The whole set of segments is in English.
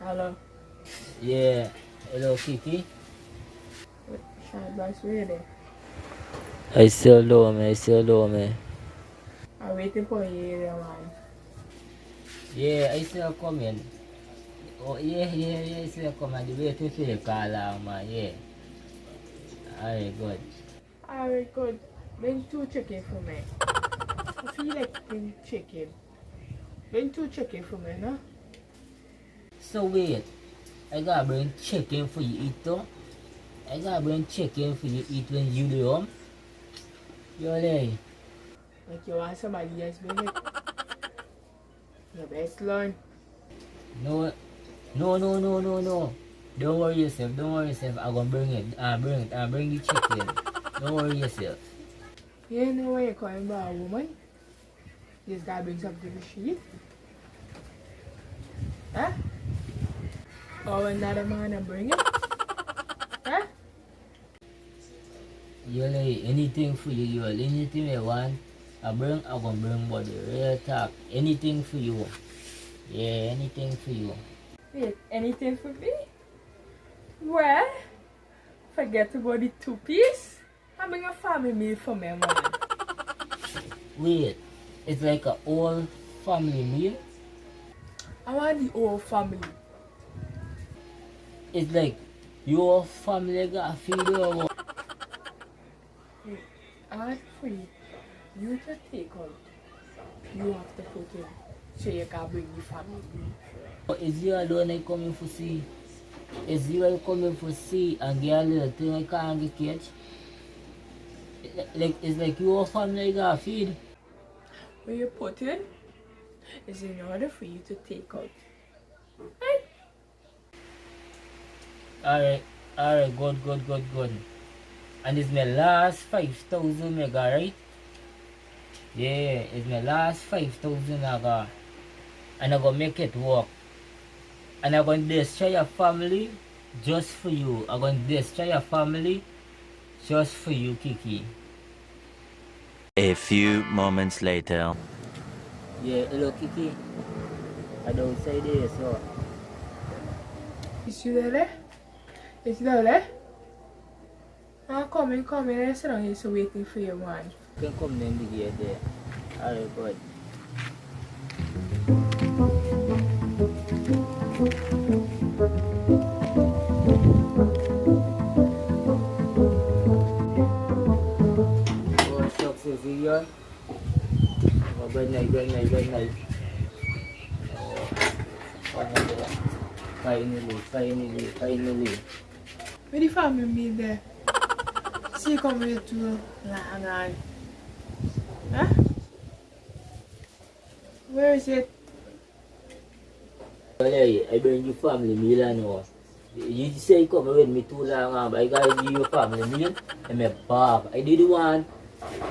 Hello. Yeah. Hello, Kiki. Shortboss, where you there? I still low, man. I still low, man. I'm waiting for you area, man. Yeah, I still coming. Oh, yeah. I still coming. The waiting for the call, man. Yeah. Alright, good. Alright, good. Bring two chicken for me. I feel like bring chicken. Bring two chicken for me, no? So wait. I gotta bring chicken for you eat, though. I gotta bring chicken for you eat when you do home. Yo, lay. Like you want somebody else bring it. You best learn. No, no. Don't worry yourself. I'm gonna bring it. I'll bring the chicken. Don't worry yourself. You know why you're calling by a woman? You just gotta bring something to she. Huh? Or another man and bring it? Huh? You like anything for you, anything you want. I'm gonna bring body. Real talk. Anything for you. Yeah, anything for you. Wait, anything for me? Well, forget about the two-piece. I bring a family meal for me, man. Wait, it's like a whole family meal. I want the whole family. It's like your family got feed you. Wait, I want for you to take out. You have to put in. So you can bring the family meal. Is you alone I coming for see? Is you I coming for see and get a little thing I can't get catch? Like it's like your family got feed. What you put in is in order for you to take out. Right? Alright, good. And it's my last 5,000 mega, right? Yeah, it's my last 5,000 mega. And I'm gonna make it work. And I'm gonna destroy your family just for you. I'm gonna destroy your family just for you, Kiki. A few moments later. Yeah, hello, Kiki. I don't say this, so. Is you there? Is you there? I'm coming. I sit down here so waiting for you, man. You can come then the gate there. Alright, good. Oh, shucks, is it you? Oh, good night. Finally. Where the family meal there? See you come here too long on. Huh? Where is it? Well, hey, I bring you family meal and all. You say you come with me too long, but I gotta give you family meal. And my pop, I did want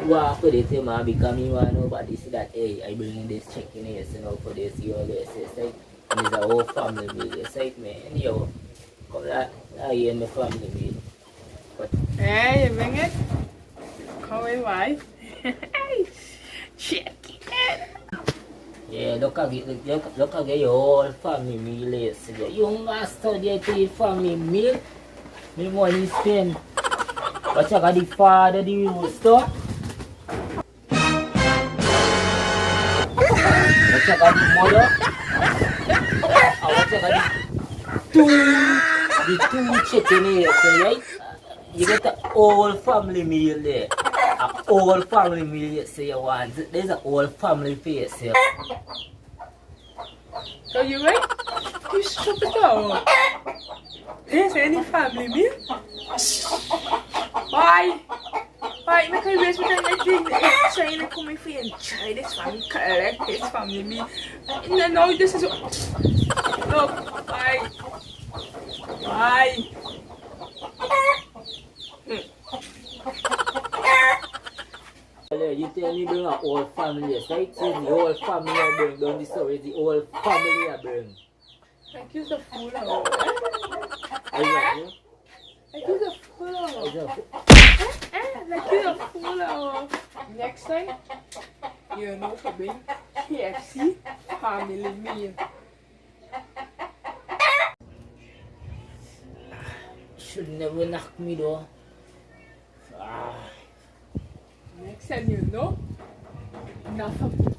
walk with it, man, because you want nobody see that, hey, I bring this chicken here, you know, for this, you always say, it's like, and it's a whole family meal, it's like, man, yo, come that, I in my family meal. But, Hey, you bring it? Come with wife. Chicken. yeah, look at your whole family meal, yesterday. You must study to your family meal. Me money spend. But you got the father, the real stuff. But you got the mother. And what you got the two chicken here, so right? You get a whole family meal there. A whole family meal, so you want. There's a whole family face here. So you right? You stop it out. There's any family meal? Why? Why? Make I waste my time trying to come for you and try this family, collect this family meal. No, this is... Look, why? Why? You tell me bring a whole family, yes, right? So the whole family I bring down the story, the whole family I bring. Like you're a fool now. I got you. Like you're a fool now. I got you. Like you're a fool now. Next time, you know for being KFC family meal. should never knock me though. Ah. Next time you know, enough of